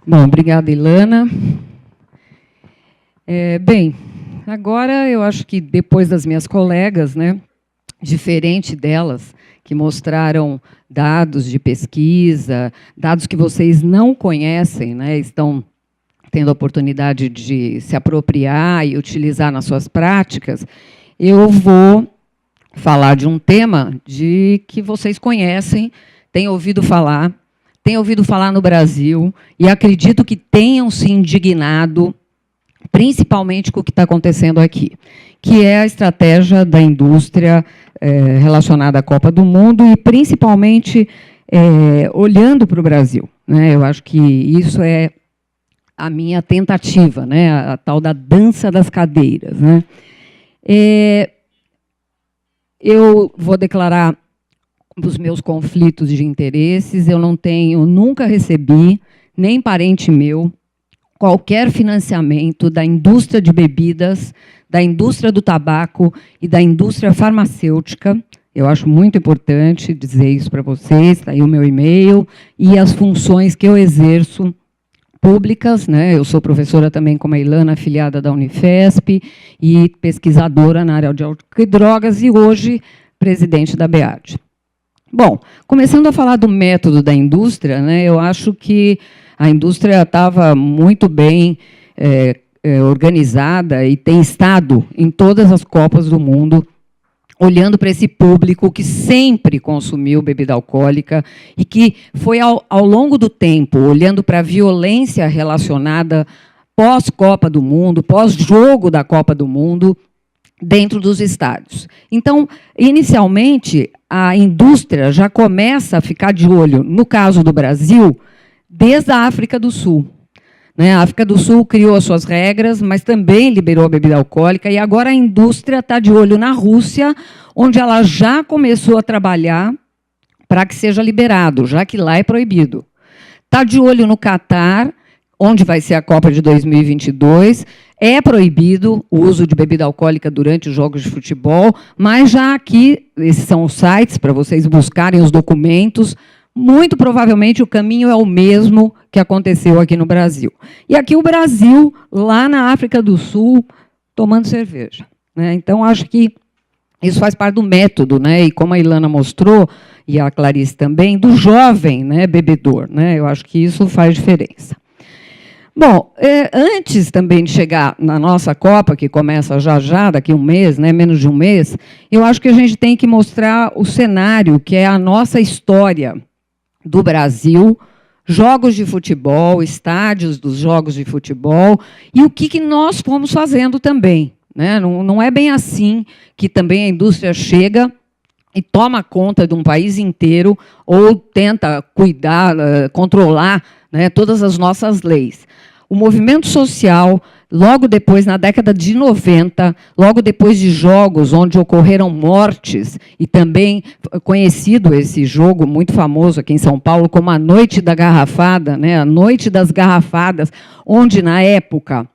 Bom, obrigada, Ilana. Bem, agora eu acho que depois das minhas colegas, né, diferente delas, que mostraram dados de pesquisa, dados que vocês não conhecem, né, estão tendo a oportunidade de se apropriar e utilizar nas suas práticas, eu vou falar de um tema que vocês conhecem, têm ouvido falar no Brasil, e acredito que tenham se indignado, principalmente com o que está acontecendo aqui, que é a estratégia da indústria relacionada à Copa do Mundo e, principalmente, olhando para o Brasil, né? Eu acho que isso é a minha tentativa, né? A tal da dança das cadeiras, né? Eu vou declarar os meus conflitos de interesses. Eu nunca recebi, nem parente meu, qualquer financiamento da indústria de bebidas, da indústria do tabaco e da indústria farmacêutica. Eu acho muito importante dizer isso para vocês, está aí o meu e-mail, e as funções que eu exerço públicas, né? Eu sou professora também, como a Ilana, afiliada da Unifesp, e pesquisadora na área de álcool e drogas, e hoje presidente da BEAD. Bom, começando a falar do método da indústria, né, eu acho que a indústria estava muito bem organizada e tem estado em todas as Copas do Mundo, olhando para esse público que sempre consumiu bebida alcoólica e que foi, ao longo do tempo, olhando para a violência relacionada pós-Copa do Mundo, pós-jogo da Copa do Mundo, dentro dos estádios. Então, inicialmente, a indústria já começa a ficar de olho, no caso do Brasil, desde a África do Sul. Né? A África do Sul criou as suas regras, mas também liberou a bebida alcoólica, e agora a indústria está de olho na Rússia, onde ela já começou a trabalhar para que seja liberado, já que lá é proibido. Está de olho no Catar, onde vai ser a Copa de 2022, é proibido o uso de bebida alcoólica durante os jogos de futebol, mas já aqui, esses são os sites para vocês buscarem os documentos, muito provavelmente o caminho é o mesmo que aconteceu aqui no Brasil. E aqui o Brasil, lá na África do Sul, tomando cerveja. Né? Então, acho que isso faz parte do método, né? E como a Ilana mostrou, e a Clarice também, do jovem, né, bebedor. Né? Eu acho que isso faz diferença. Bom, antes também de chegar na nossa Copa, que começa já, daqui um mês, né, menos de um mês, eu acho que a gente tem que mostrar o cenário, que é a nossa história do Brasil, jogos de futebol, estádios dos jogos de futebol, e o que nós fomos fazendo também. Né? Não é bem assim que também a indústria chega e toma conta de um país inteiro ou tenta cuidar, controlar, né, todas as nossas leis. O movimento social, logo depois, na década de 90, logo depois de jogos onde ocorreram mortes, e também conhecido esse jogo muito famoso aqui em São Paulo como a Noite da Garrafada, né, a Noite das Garrafadas, onde, na época,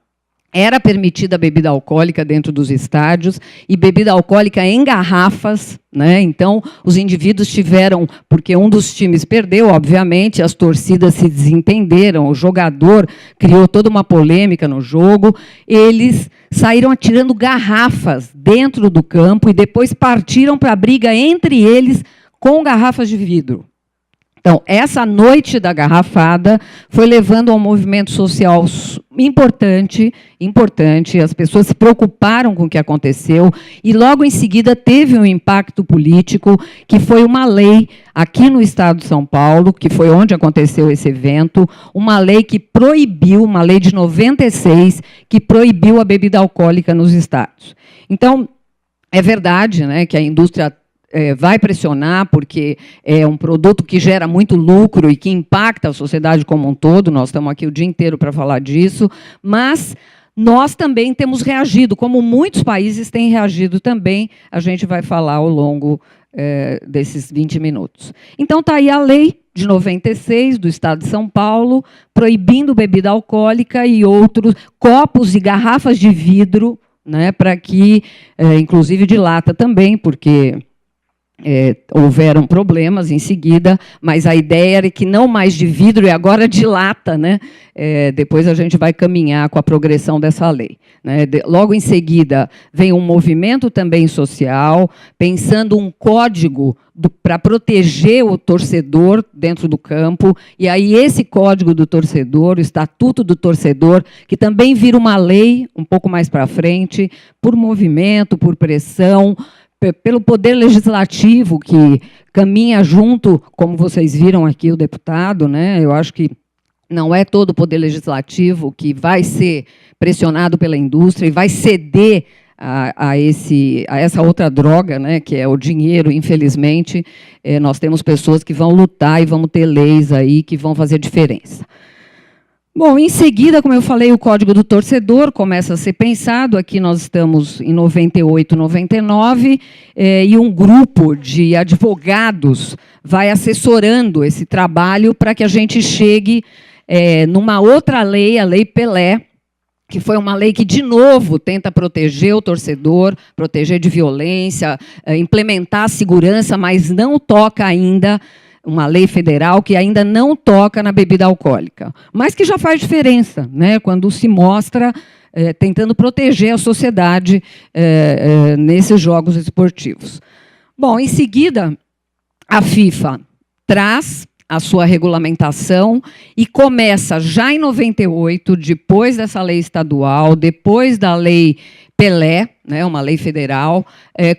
era permitida a bebida alcoólica dentro dos estádios, e bebida alcoólica em garrafas, né? Então, os indivíduos tiveram, porque um dos times perdeu, obviamente, as torcidas se desentenderam, o jogador criou toda uma polêmica no jogo, eles saíram atirando garrafas dentro do campo e depois partiram para a briga entre eles com garrafas de vidro. Então, essa Noite da Garrafada foi levando a um movimento social importante, as pessoas se preocuparam com o que aconteceu, e logo em seguida teve um impacto político, que foi uma lei aqui no estado de São Paulo, que foi onde aconteceu esse evento, uma lei que proibiu, uma lei de 96, que proibiu a bebida alcoólica nos estádios. Então, é verdade, né, que a indústria vai pressionar, porque é um produto que gera muito lucro e que impacta a sociedade como um todo, nós estamos aqui o dia inteiro para falar disso, mas nós também temos reagido, como muitos países têm reagido também, a gente vai falar ao longo desses 20 minutos. Então, está aí a lei de 96, do Estado de São Paulo, proibindo bebida alcoólica e outros copos e garrafas de vidro, né, para que, inclusive de lata também, porque houveram problemas em seguida, mas a ideia era que não mais de vidro e agora de lata, né? Depois a gente vai caminhar com a progressão dessa lei, né? Logo em seguida vem um movimento também social, pensando um código para proteger o torcedor dentro do campo, e aí esse código do torcedor, o estatuto do torcedor, que também vira uma lei um pouco mais para frente, por movimento, por pressão, pelo poder legislativo que caminha junto, como vocês viram aqui o deputado, né? Eu acho que não é todo o poder legislativo que vai ser pressionado pela indústria e vai ceder a essa outra droga, né, que é o dinheiro, infelizmente. Nós temos pessoas que vão lutar e vamos ter leis aí que vão fazer diferença. Bom, em seguida, como eu falei, o Código do Torcedor começa a ser pensado. Aqui nós estamos em 98, 99, e um grupo de advogados vai assessorando esse trabalho para que a gente chegue numa outra lei, a Lei Pelé, que foi uma lei que, de novo, tenta proteger o torcedor, proteger de violência, implementar a segurança, mas não toca ainda, uma lei federal que ainda não toca na bebida alcoólica, mas que já faz diferença, né, quando se mostra tentando proteger a sociedade nesses jogos esportivos. Bom, em seguida, a FIFA traz a sua regulamentação e começa já em 98, depois dessa lei estadual, depois da lei Pelé, né, uma lei federal,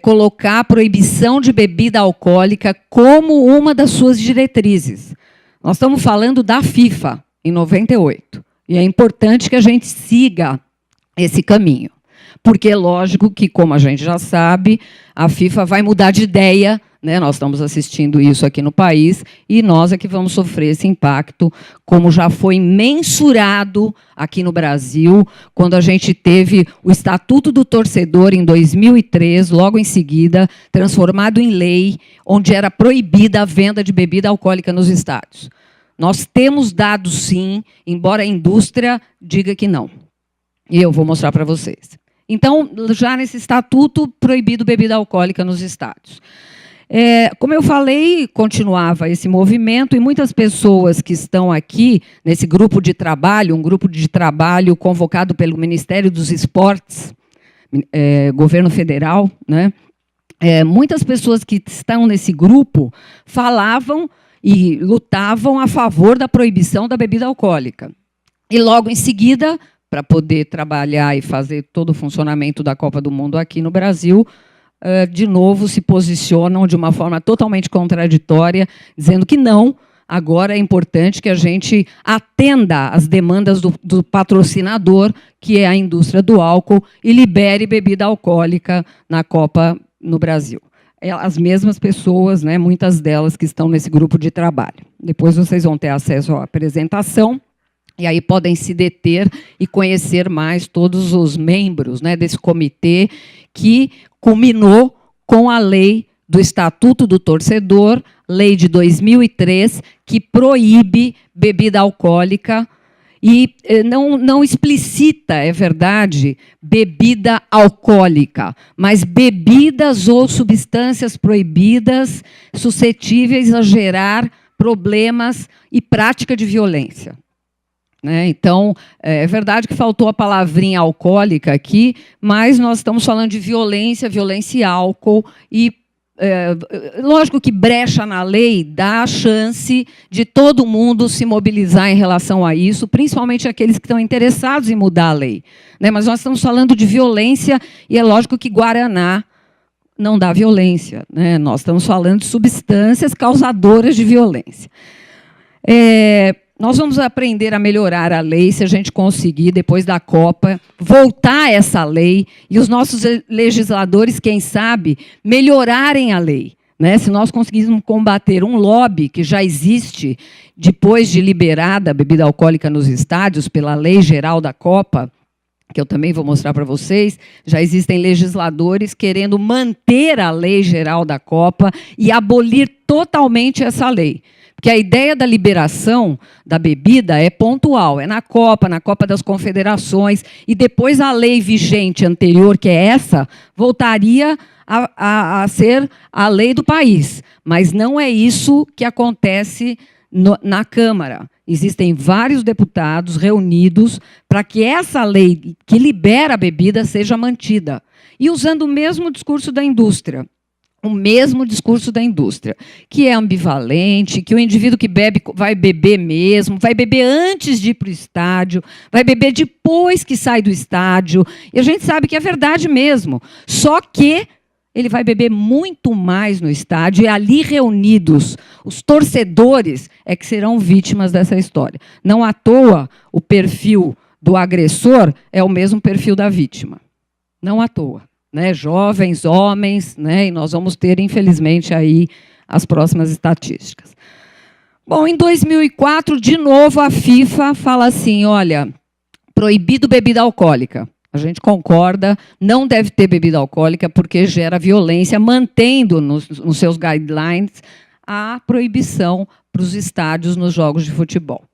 colocar a proibição de bebida alcoólica como uma das suas diretrizes. Nós estamos falando da FIFA, em 98, e é importante que a gente siga esse caminho, porque é lógico que, como a gente já sabe, a FIFA vai mudar de ideia, né? Nós estamos assistindo isso aqui no país, e nós é que vamos sofrer esse impacto, como já foi mensurado aqui no Brasil, quando a gente teve o Estatuto do Torcedor, em 2003, logo em seguida, transformado em lei, onde era proibida a venda de bebida alcoólica nos estádios. Nós temos dados, sim, embora a indústria diga que não. E eu vou mostrar para vocês. Então, já nesse estatuto, proibido bebida alcoólica nos estádios. Como eu falei, continuava esse movimento, e muitas pessoas que estão aqui, nesse grupo de trabalho, um grupo de trabalho convocado pelo Ministério dos Esportes, governo federal, né? Muitas pessoas que estão nesse grupo falavam e lutavam a favor da proibição da bebida alcoólica. E logo em seguida, para poder trabalhar e fazer todo o funcionamento da Copa do Mundo aqui no Brasil, de novo se posicionam de uma forma totalmente contraditória, dizendo que não, agora é importante que a gente atenda às demandas do patrocinador, que é a indústria do álcool, e libere bebida alcoólica na Copa no Brasil. As mesmas pessoas, né, muitas delas que estão nesse grupo de trabalho. Depois vocês vão ter acesso à apresentação, e aí podem se deter e conhecer mais todos os membros, né, desse comitê, que culminou com a lei do Estatuto do Torcedor, lei de 2003, que proíbe bebida alcoólica e não explicita, é verdade, bebida alcoólica, mas bebidas ou substâncias proibidas suscetíveis a gerar problemas e prática de violência. Então, é verdade que faltou a palavrinha alcoólica aqui, mas nós estamos falando de violência, violência e álcool, e lógico que brecha na lei dá a chance de todo mundo se mobilizar em relação a isso, principalmente aqueles que estão interessados em mudar a lei. Mas nós estamos falando de violência, e é lógico que Guaraná não dá violência. Nós estamos falando de substâncias causadoras de violência. Nós vamos aprender a melhorar a lei se a gente conseguir, depois da Copa, voltar essa lei e os nossos legisladores, quem sabe, melhorarem a lei. Se nós conseguirmos combater um lobby que já existe depois de liberada a bebida alcoólica nos estádios pela Lei Geral da Copa, que eu também vou mostrar para vocês, já existem legisladores querendo manter a Lei Geral da Copa e abolir totalmente essa lei. Porque a ideia da liberação da bebida é pontual, é na Copa das Confederações, e depois a lei vigente anterior, que é essa, voltaria a ser a lei do país. Mas não é isso que acontece na Câmara. Existem vários deputados reunidos para que essa lei que libera a bebida seja mantida. E usando o mesmo discurso da indústria. O mesmo discurso da indústria, que é ambivalente, que o indivíduo que bebe vai beber mesmo, vai beber antes de ir para o estádio, vai beber depois que sai do estádio. E a gente sabe que é verdade mesmo. Só que ele vai beber muito mais no estádio, e ali reunidos, os torcedores é que serão vítimas dessa história. Não à toa, o perfil do agressor é o mesmo perfil da vítima. Não à toa. Né, jovens, homens, né, e nós vamos ter, infelizmente, aí as próximas estatísticas. Bom, em 2004, de novo, a FIFA fala assim, olha, proibido bebida alcoólica. A gente concorda, não deve ter bebida alcoólica porque gera violência, mantendo nos seus guidelines a proibição para os estádios nos jogos de futebol.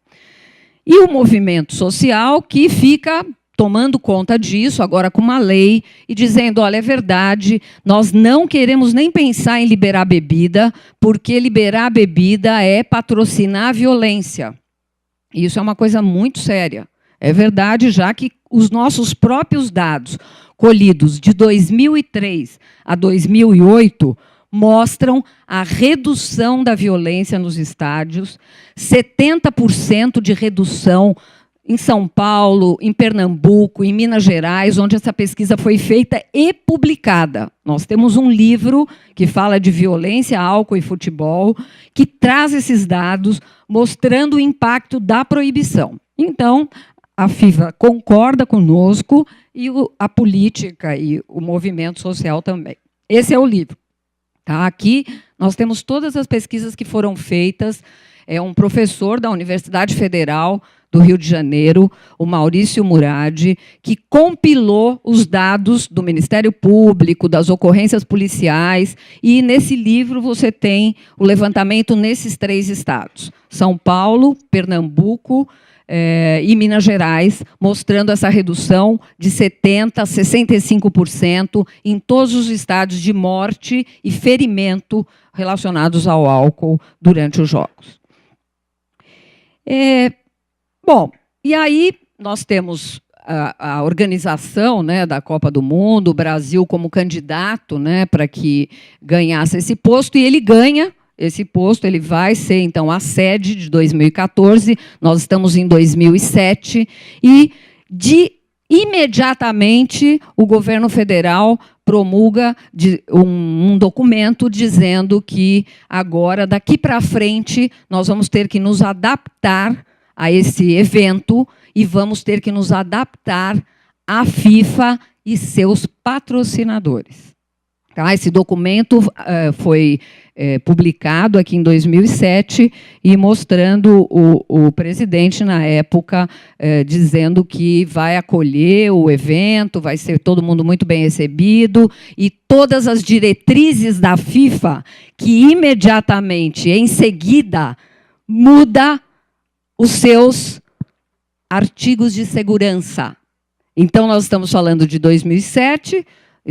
E o movimento social que fica tomando conta disso, agora com uma lei, e dizendo, olha, é verdade, nós não queremos nem pensar em liberar bebida, porque liberar a bebida é patrocinar a violência. E isso é uma coisa muito séria. É verdade, já que os nossos próprios dados, colhidos de 2003 a 2008, mostram a redução da violência nos estádios, 70% de redução em São Paulo, em Pernambuco, em Minas Gerais, onde essa pesquisa foi feita e publicada. Nós temos um livro que fala de violência, álcool e futebol, que traz esses dados mostrando o impacto da proibição. Então, a FIFA concorda conosco e a política e o movimento social também. Esse é o livro. Tá? Aqui nós temos todas as pesquisas que foram feitas. É um professor da Universidade Federal do Rio de Janeiro, o Maurício Murad, que compilou os dados do Ministério Público, das ocorrências policiais, e nesse livro você tem o levantamento nesses 3 estados, São Paulo, Pernambuco e Minas Gerais, mostrando essa redução de 70% a 65% em todos os estados de morte e ferimento relacionados ao álcool durante os jogos. Bom, e aí nós temos a organização, né, da Copa do Mundo, o Brasil como candidato, né, para que ganhasse esse posto, e ele ganha esse posto, ele vai ser, então, a sede de 2014, nós estamos em 2007, e imediatamente o governo federal promulga um documento dizendo que agora, daqui para frente, nós vamos ter que nos adaptar a esse evento e vamos ter que nos adaptar à FIFA e seus patrocinadores. Tá? Esse documento foi publicado aqui em 2007 e mostrando o presidente, na época, dizendo que vai acolher o evento, vai ser todo mundo muito bem recebido, e todas as diretrizes da FIFA, que imediatamente, em seguida, muda os seus artigos de segurança. Então, nós estamos falando de 2007,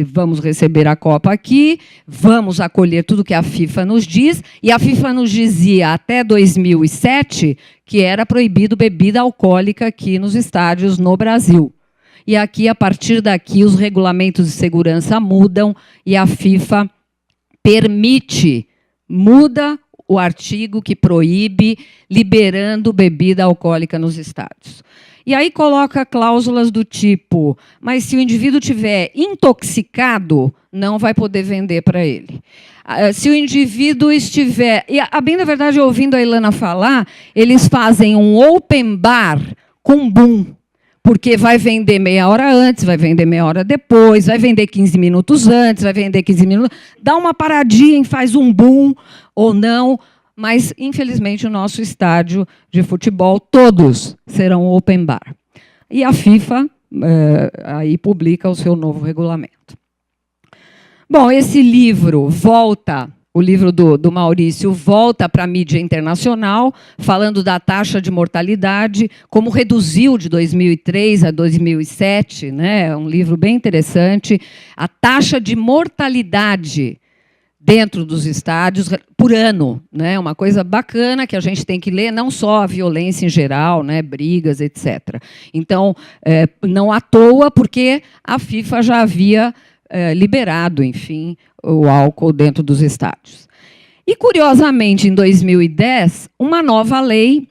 vamos receber a Copa aqui, vamos acolher tudo que a FIFA nos diz, e a FIFA nos dizia até 2007 que era proibido bebida alcoólica aqui nos estádios no Brasil. E aqui, a partir daqui, os regulamentos de segurança mudam e a FIFA muda o artigo que proíbe, liberando bebida alcoólica nos estádios. E aí coloca cláusulas do tipo, mas se o indivíduo estiver intoxicado, não vai poder vender para ele. Se o indivíduo estiver... E, a bem da verdade, ouvindo a Ilana falar, eles fazem um open bar com boom, porque vai vender meia hora antes, vai vender meia hora depois, vai vender 15 minutos antes, vai vender 15 minutos... Dá uma paradinha e faz um boom ou não, mas, infelizmente, o nosso estádio de futebol, todos serão open bar. E a FIFA aí publica o seu novo regulamento. Bom, esse livro volta o livro do Maurício volta para a mídia internacional, falando da taxa de mortalidade, como reduziu de 2003 a 2007, né? É um livro bem interessante. A taxa de mortalidade dentro dos estádios por ano, né? Uma coisa bacana que a gente tem que ler, não só a violência em geral, né? Brigas, etc. Então, não à toa, porque a FIFA já havia liberado, enfim, o álcool dentro dos estádios. E, curiosamente, em 2010, uma nova lei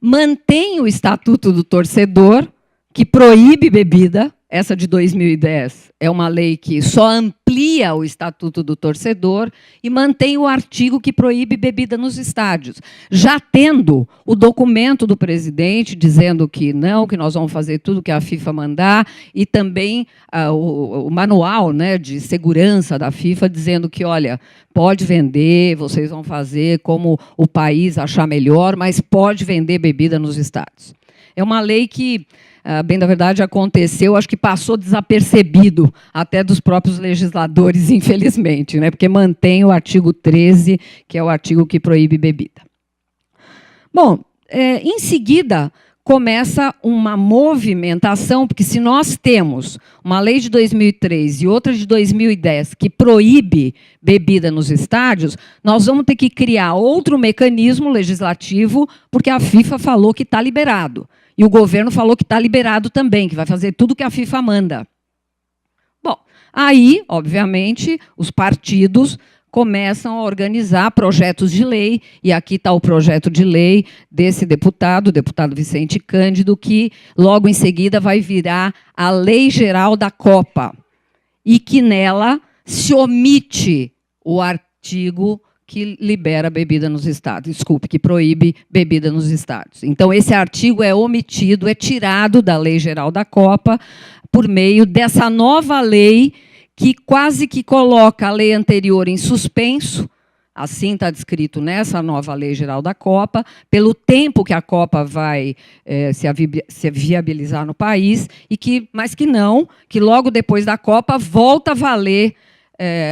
mantém o Estatuto do Torcedor, que proíbe bebida. Essa de 2010 é uma lei que só amplia o Estatuto do Torcedor e mantém o artigo que proíbe bebida nos estádios, já tendo o documento do presidente dizendo que não, que nós vamos fazer tudo que a FIFA mandar, e também o manual, né, de segurança da FIFA dizendo que, olha, pode vender, vocês vão fazer como o país achar melhor, mas pode vender bebida nos estádios. É uma lei que, bem da verdade, aconteceu, acho que passou desapercebido até dos próprios legisladores, infelizmente, né, porque mantém o artigo 13, que é o artigo que proíbe bebida. Bom, em seguida, começa uma movimentação, porque se nós temos uma lei de 2003 e outra de 2010 que proíbe bebida nos estádios, nós vamos ter que criar outro mecanismo legislativo, porque a FIFA falou que está liberado. E o governo falou que está liberado também, que vai fazer tudo que a FIFA manda. Bom, aí, obviamente, os partidos começam a organizar projetos de lei, e aqui está o projeto de lei desse deputado, o deputado Vicente Cândido, que logo em seguida vai virar a Lei Geral da Copa, e que nela se omite o artigo que libera bebida nos estádios, desculpe, que proíbe bebida nos estádios. Então, esse artigo é omitido, é tirado da Lei Geral da Copa por meio dessa nova lei que quase que coloca a lei anterior em suspenso, assim está descrito nessa nova Lei Geral da Copa, pelo tempo que a Copa vai se viabilizar no país, mas que logo depois da Copa volta a valer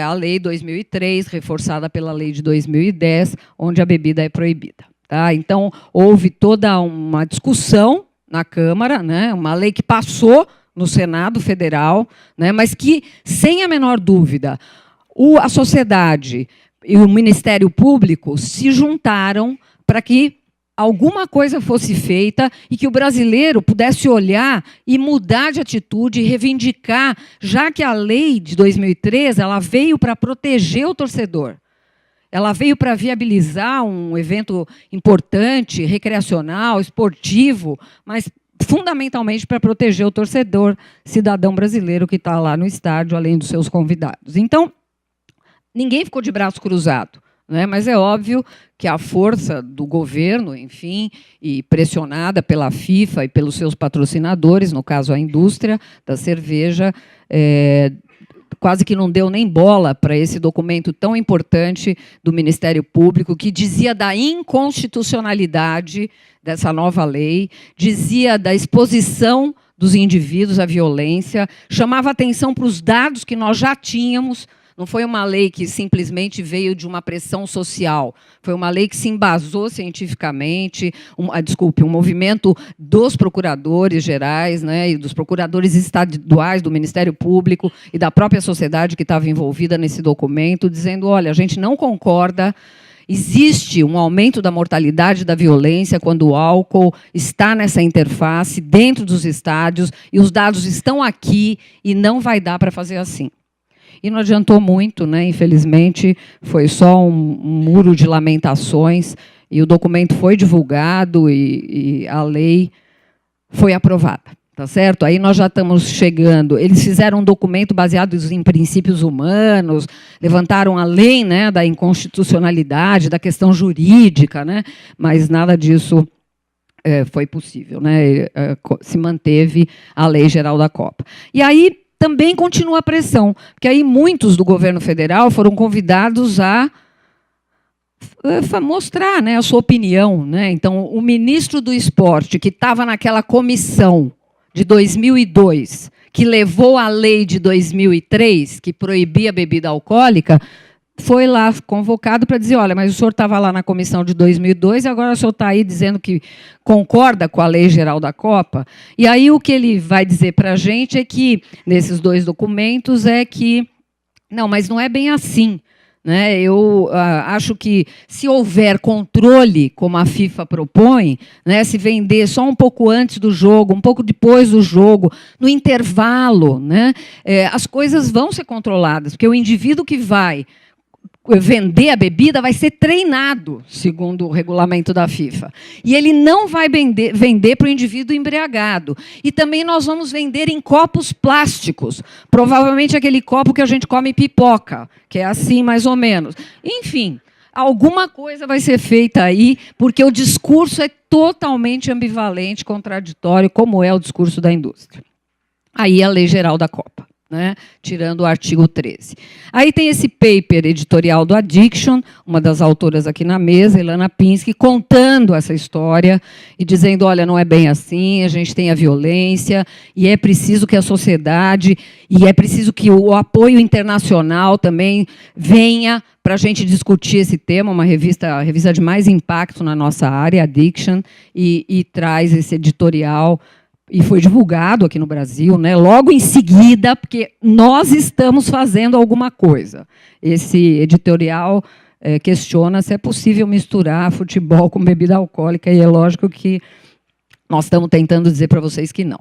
a Lei 2003, reforçada pela Lei de 2010, onde a bebida é proibida. Tá? Então, houve toda uma discussão na Câmara, né? Uma lei que passou no Senado Federal, né? Mas que, sem a menor dúvida, a sociedade e o Ministério Público se juntaram para que alguma coisa fosse feita e que o brasileiro pudesse olhar e mudar de atitude e reivindicar, já que a lei de 2013 ela veio para proteger o torcedor. Ela veio para viabilizar um evento importante, recreacional, esportivo, mas fundamentalmente para proteger o torcedor, cidadão brasileiro que está lá no estádio, além dos seus convidados. Então, ninguém ficou de braço cruzado, né? Mas é óbvio que a força do governo, enfim, e pressionada pela FIFA e pelos seus patrocinadores, no caso a indústria da cerveja, quase que não deu nem bola para esse documento tão importante do Ministério Público, que dizia da inconstitucionalidade dessa nova lei, dizia da exposição dos indivíduos à violência, chamava atenção para os dados que nós já tínhamos. Não foi uma lei que simplesmente veio de uma pressão social, foi uma lei que se embasou cientificamente, um movimento dos procuradores gerais, né, e dos procuradores estaduais do Ministério Público e da própria sociedade que estava envolvida nesse documento, dizendo, olha, a gente não concorda, existe um aumento da mortalidade da violência quando o álcool está nessa interface dentro dos estádios, e os dados estão aqui e não vai dar para fazer assim. E não adiantou muito, né? Infelizmente, foi só um muro de lamentações, e o documento foi divulgado e a lei foi aprovada. Tá certo? Aí nós já estamos chegando. Eles fizeram um documento baseado em princípios humanos, levantaram além, né, da inconstitucionalidade, da questão jurídica, né? Mas nada disso foi possível, né? Se manteve a Lei Geral da Copa. E aí também continua a pressão, porque aí muitos do governo federal foram convidados a mostrar, né, a sua opinião, né? Então, o ministro do Esporte, que estava naquela comissão de 2002, que levou a lei de 2003, que proibia a bebida alcoólica, foi lá convocado para dizer, olha, mas o senhor estava lá na comissão de 2002 e agora o senhor está aí dizendo que concorda com a Lei Geral da Copa. E aí o que ele vai dizer para a gente é que, nesses 2 documentos, é que, não, mas não é bem assim. Né? Eu acho que, se houver controle, como a FIFA propõe, né, se vender só um pouco antes do jogo, um pouco depois do jogo, no intervalo, né, as coisas vão ser controladas, porque o indivíduo que vai vender a bebida vai ser treinado, segundo o regulamento da FIFA. E ele não vai vender para o indivíduo embriagado. E também nós vamos vender em copos plásticos. Provavelmente aquele copo que a gente come pipoca, que é assim mais ou menos. Enfim, alguma coisa vai ser feita aí, porque o discurso é totalmente ambivalente, contraditório, como é o discurso da indústria. Aí a Lei Geral da Copa. Né, tirando o artigo 13. Aí tem esse paper editorial do Addiction, uma das autoras aqui na mesa, Ilana Pinsky, contando essa história e dizendo, olha, não é bem assim, a gente tem a violência, e é preciso que a sociedade, e é preciso que o apoio internacional também venha para a gente discutir esse tema, a revista de mais impacto na nossa área, Addiction, e traz esse editorial. E foi divulgado aqui no Brasil, né, logo em seguida, porque nós estamos fazendo alguma coisa. Esse editorial questiona se é possível misturar futebol com bebida alcoólica, e é lógico que nós estamos tentando dizer para vocês que não.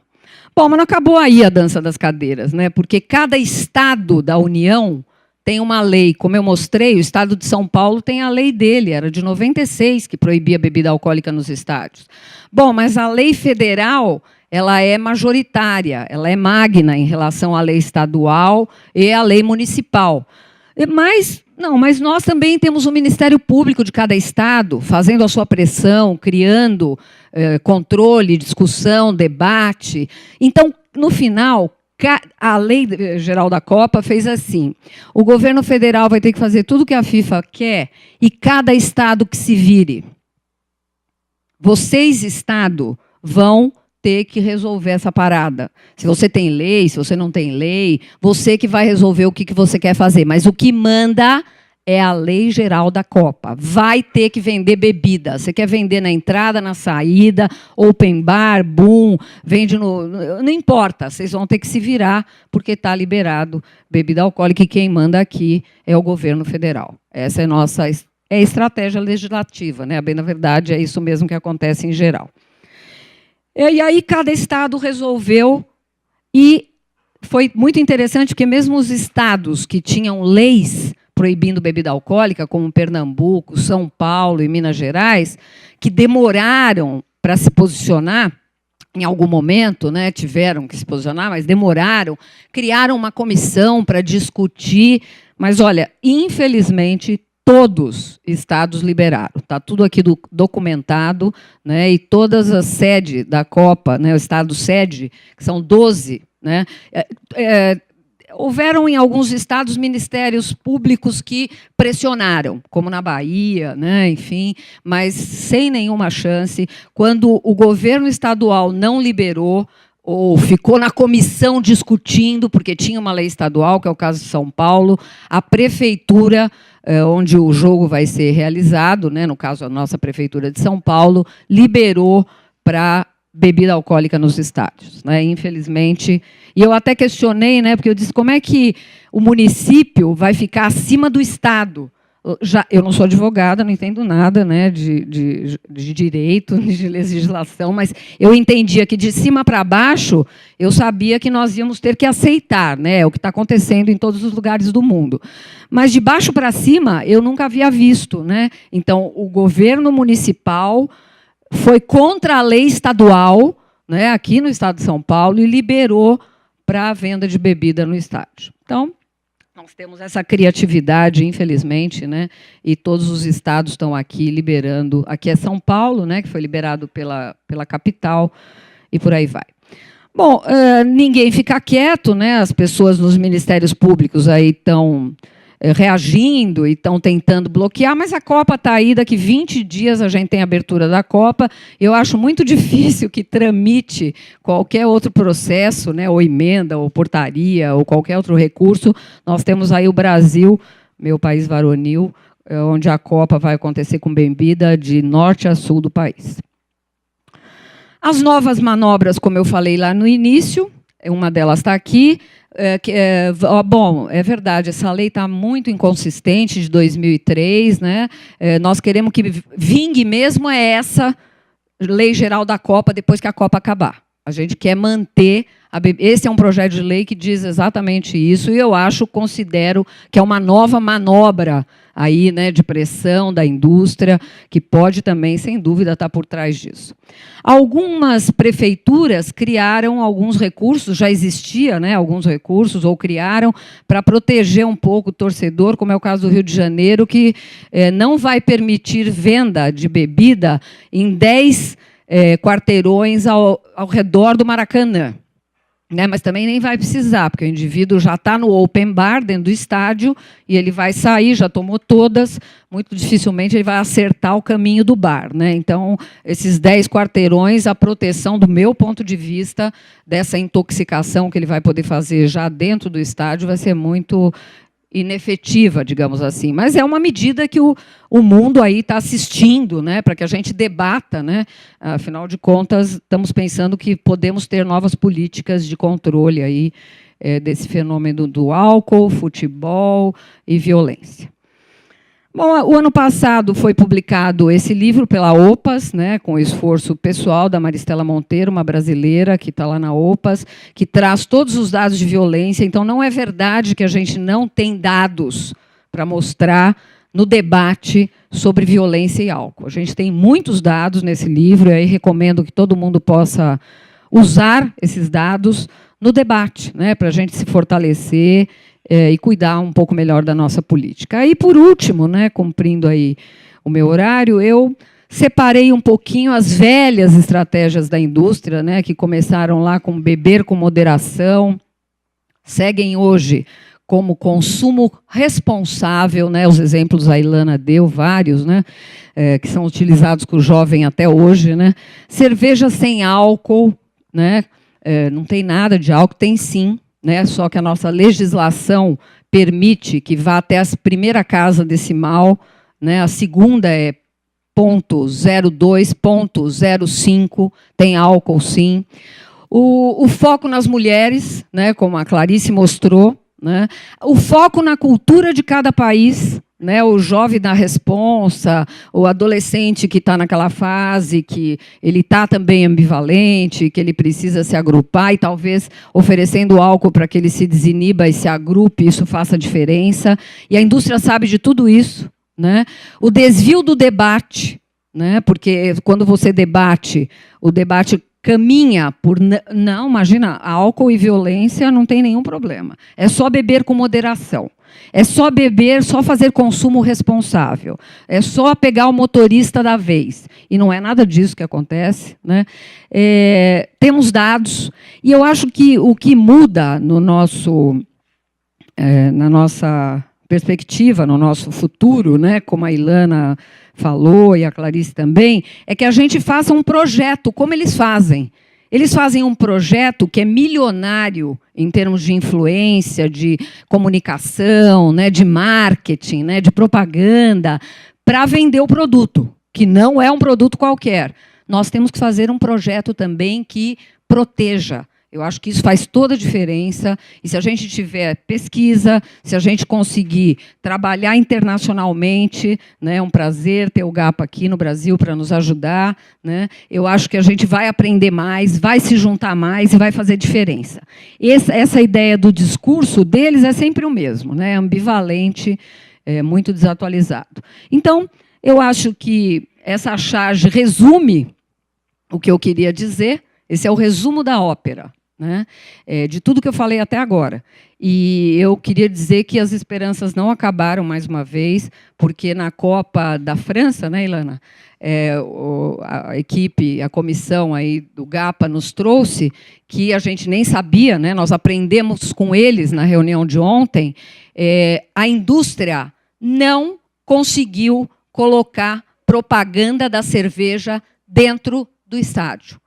Bom, mas não acabou aí a dança das cadeiras, né, porque cada estado da União tem uma lei. Como eu mostrei, o estado de São Paulo tem a lei dele, era de 96, que proibia bebida alcoólica nos estádios. Bom, mas a lei federal, ela é majoritária, ela é magna em relação à lei estadual e à lei municipal. Mas nós também temos o Ministério Público de cada estado, fazendo a sua pressão, criando controle, discussão, debate. Então, no final, a Lei Geral da Copa fez assim, o governo federal vai ter que fazer tudo o que a FIFA quer e cada estado que se vire. Vocês, estado, vão ter que resolver essa parada. Se você tem lei, se você não tem lei, você que vai resolver o que você quer fazer. Mas o que manda é a Lei Geral da Copa. Vai ter que vender bebida. Você quer vender na entrada, na saída, open bar, boom, vende no... Não importa, vocês vão ter que se virar, porque está liberado bebida alcoólica, e quem manda aqui é o governo federal. Essa é a nossa estratégia legislativa, né? Bem, na verdade, é isso mesmo que acontece em geral. E aí cada estado resolveu, e foi muito interessante, porque mesmo os estados que tinham leis proibindo bebida alcoólica, como Pernambuco, São Paulo e Minas Gerais, que demoraram para se posicionar, em algum momento, né, tiveram que se posicionar, mas demoraram, criaram uma comissão para discutir, mas, olha, infelizmente, todos os estados liberaram. Está tudo aqui documentado, né, e todas as sedes da Copa, né, o estado sede, que são 12, né, houveram em alguns estados ministérios públicos que pressionaram, como na Bahia, né, enfim, mas sem nenhuma chance. Quando o governo estadual não liberou, ou ficou na comissão discutindo, porque tinha uma lei estadual, que é o caso de São Paulo, a prefeitura, onde o jogo vai ser realizado, né, no caso a nossa prefeitura de São Paulo, liberou para bebida alcoólica nos estádios, né, infelizmente. E eu até questionei, né, porque eu disse, como é que o município vai ficar acima do estado? Eu não sou advogada, não entendo nada, né, de direito, de legislação, mas eu entendia que de cima para baixo eu sabia que nós íamos ter que aceitar, né, o que está acontecendo em todos os lugares do mundo. Mas de baixo para cima eu nunca havia visto, né? Então o governo municipal foi contra a lei estadual, né, aqui no estado de São Paulo, e liberou para a venda de bebida no estádio. Então, nós temos essa criatividade, infelizmente, né, e todos os estados estão aqui liberando. Aqui é São Paulo, né, que foi liberado pela capital, e por aí vai. Bom, ninguém fica quieto, né, as pessoas nos ministérios públicos aí estão reagindo e estão tentando bloquear, mas a Copa está aí, daqui 20 dias a gente tem a abertura da Copa. Eu acho muito difícil que tramite qualquer outro processo, né, ou emenda, ou portaria, ou qualquer outro recurso. Nós temos aí o Brasil meu país varonil, onde a Copa vai acontecer com bebida de norte a sul do país. As novas manobras, como eu falei lá no início, uma delas está aqui. Bom, é verdade, essa lei está muito inconsistente, de 2003. Né? Nós queremos que vingue mesmo essa lei geral da Copa depois que a Copa acabar. A gente quer manter... Esse é um projeto de lei que diz exatamente isso, e eu considero que é uma nova manobra aí, né, de pressão da indústria, que pode também, sem dúvida, estar por trás disso. Algumas prefeituras criaram alguns recursos, já existia, né, alguns recursos, ou criaram, para proteger um pouco o torcedor, como é o caso do Rio de Janeiro, que não vai permitir venda de bebida em 10 quarteirões ao redor do Maracanã. Né, mas também nem vai precisar, porque o indivíduo já está no open bar, dentro do estádio, e ele vai sair, já tomou todas, muito dificilmente ele vai acertar o caminho do bar. Né? Então, esses 10 quarteirões, a proteção, do meu ponto de vista, dessa intoxicação que ele vai poder fazer já dentro do estádio, vai ser muito inefetiva, digamos assim. Mas é uma medida que o mundo aí está assistindo, né, para que a gente debata. Né? Afinal de contas, estamos pensando que podemos ter novas políticas de controle aí, desse fenômeno do álcool, futebol e violência. Bom, o ano passado foi publicado esse livro pela OPAS, né, com o esforço pessoal da Maristela Monteiro, uma brasileira que está lá na OPAS, que traz todos os dados de violência. Então, não é verdade que a gente não tem dados para mostrar no debate sobre violência e álcool. A gente tem muitos dados nesse livro, e aí recomendo que todo mundo possa usar esses dados no debate, né, para a gente se fortalecer e cuidar um pouco melhor da nossa política. Aí, por último, né, cumprindo aí o meu horário, eu separei um pouquinho as velhas estratégias da indústria, né, que começaram lá com beber com moderação, seguem hoje como consumo responsável, né, os exemplos a Ilana deu, vários, né, que são utilizados com o jovem até hoje. Né, cerveja sem álcool, né, não tem nada de álcool, tem sim, né, só que a nossa legislação permite que vá até a primeira casa decimal, né, a segunda é 0,02, 0,05, tem álcool sim. O foco nas mulheres, né, como a Clarice mostrou, né, o foco na cultura de cada país, né, o jovem da responsa, o adolescente que está naquela fase, que ele está também ambivalente, que ele precisa se agrupar, e talvez oferecendo álcool para que ele se desiniba e se agrupe, isso faça diferença. E a indústria sabe de tudo isso. Né? O desvio do debate, né, porque quando você debate, o debate caminha por... Não, imagina, álcool e violência não tem nenhum problema. É só beber com moderação. É só beber, só fazer consumo responsável. É só pegar o motorista da vez. E não é nada disso que acontece. Né? Temos dados. E eu acho que o que muda no na nossa perspectiva, no nosso futuro, né, como a Ilana falou e a Clarice também, é que a gente faça um projeto, como eles fazem. Eles fazem um projeto que é milionário em termos de influência, de comunicação, né, de marketing, né, de propaganda, para vender o produto, que não é um produto qualquer. Nós temos que fazer um projeto também que proteja. Eu acho que isso faz toda a diferença. E se a gente tiver pesquisa, se a gente conseguir trabalhar internacionalmente, né, é um prazer ter o GAPA aqui no Brasil para nos ajudar, né, eu acho que a gente vai aprender mais, vai se juntar mais e vai fazer diferença. Essa ideia do discurso deles é sempre o mesmo, né, ambivalente, muito desatualizado. Então, eu acho que essa charge resume o que eu queria dizer. Esse é o resumo da ópera. Né, de tudo que eu falei até agora. E eu queria dizer que as esperanças não acabaram mais uma vez, porque na Copa da França, né, Ilana, a equipe, a comissão aí do GAPA nos trouxe que a gente nem sabia, né, nós aprendemos com eles na reunião de ontem, a indústria não conseguiu colocar propaganda da cerveja dentro do estádio.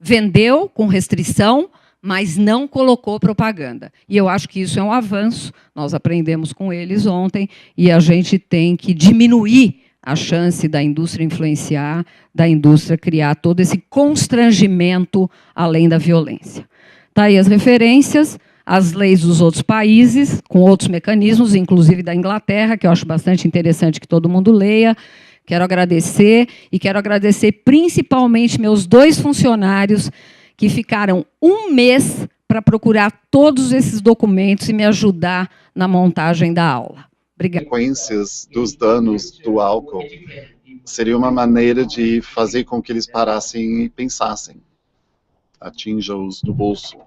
Vendeu com restrição, mas não colocou propaganda. E eu acho que isso é um avanço, nós aprendemos com eles ontem, e a gente tem que diminuir a chance da indústria influenciar, da indústria criar todo esse constrangimento além da violência. Tá aí as referências, as leis dos outros países, com outros mecanismos, inclusive da Inglaterra, que eu acho bastante interessante que todo mundo leia. Quero agradecer, e quero agradecer principalmente meus 2 funcionários, que ficaram 1 mês para procurar todos esses documentos e me ajudar na montagem da aula. Obrigada. Consequências dos danos do álcool seria uma maneira de fazer com que eles parassem e pensassem. Atinja-os no bolso.